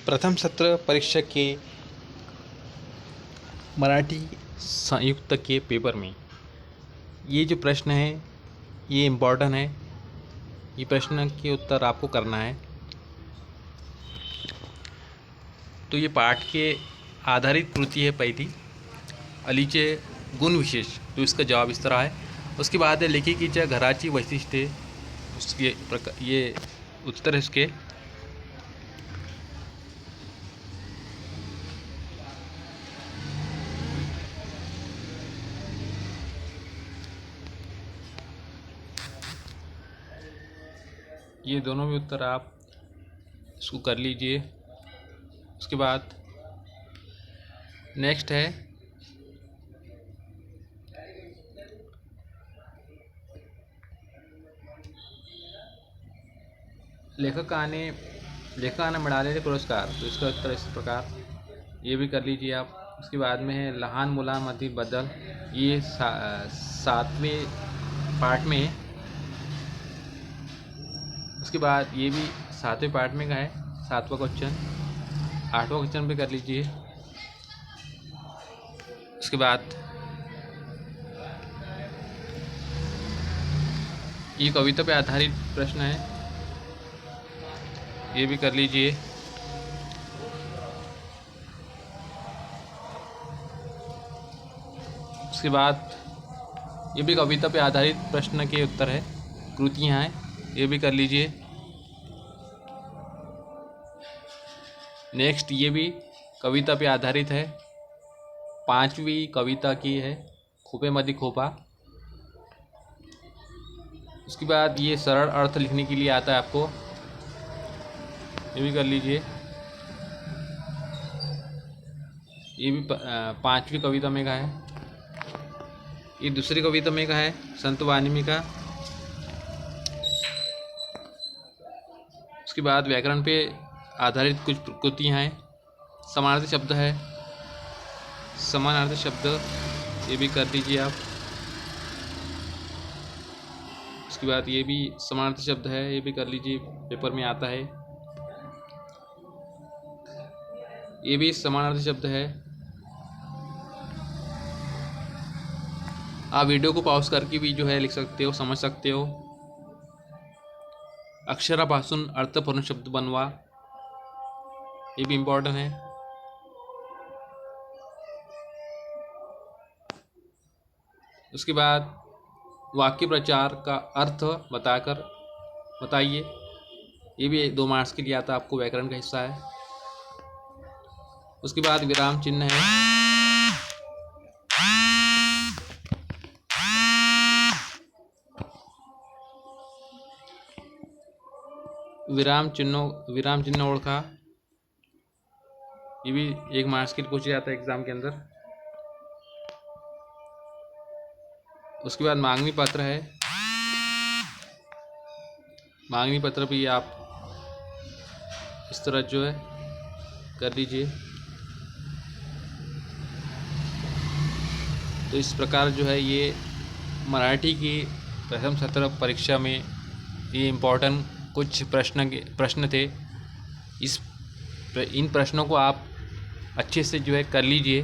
प्रथम सत्र परीक्षा के मराठी संयुक्त के पेपर में ये जो प्रश्न है ये इम्पोर्टेंट है। ये प्रश्न के उत्तर आपको करना है। तो ये पाठ के आधारित कृति है पहली, अलीचे गुण विशेष। तो इसका जवाब इस तरह है। उसके बाद है लेखिकेच्या घराची वैशिष्ट्ये। उसके ये उत्तर है इसके। ये दोनों भी उत्तर आप इसको कर लीजिए। उसके बाद नेक्स्ट है लेखकाने मिळालेले पुरस्कार। तो इसका उत्तर इस प्रकार, ये भी कर लीजिए आप। उसके बाद में है लहान मुलांमधील बदल। ये 7वें पार्ट में है। उसके बाद ये भी 7वें पार्ट में का है, 7वां क्वेश्चन। 8वां क्वेश्चन भी कर लीजिए। उसके बाद ये कविता पे आधारित प्रश्न है, ये भी कर लीजिए। उसके बाद ये भी कविता पे आधारित प्रश्न के उत्तर है, कृतियाँ हैं, ये भी कर लीजिए। नेक्स्ट ये भी कविता पे आधारित है, 5वीं कविता की है, खोपेमध्ये खोपा। उसके बाद ये सरल अर्थ लिखने के लिए आता है आपको, ये भी कर लीजिए। ये भी 5वीं कविता में का है। ये दूसरी कविता में का है, संत वाल्मीकि का। उसके बाद व्याकरण पे आधारित कुछ कृतियाँ हैं। समानार्थी शब्द है, समानार्थी शब्द, ये भी कर दीजिए आप। उसके बाद ये भी समानार्थी शब्द है, ये भी कर लीजिए, पेपर में आता है। ये भी समानार्थी शब्द है। आप वीडियो को पॉज करके भी जो है लिख सकते हो, समझ सकते हो। अक्षरापासून अर्थपूर्ण शब्द बनवा, ये भी इम्पोर्टेंट है। उसके बाद वाक्य प्रचार का अर्थ बताइए, ये भी 2 मार्क्स के लिए आता है, आपको व्याकरण का हिस्सा है। उसके बाद विराम चिन्ह है, विराम चिन्ह ओळखा, ये भी 1 मार्क्स के लिए पूछा जाता है एग्जाम के अंदर। उसके बाद मांगनी पत्र है, मांगनी पत्र भी आप इस तरह जो है कर लीजिए। तो इस प्रकार जो है ये मराठी की प्रथम सत्र परीक्षा में ये इम्पोर्टेंट कुछ प्रश्न थे। इन प्रश्नों को आप अच्छे से जो है कर लीजिए।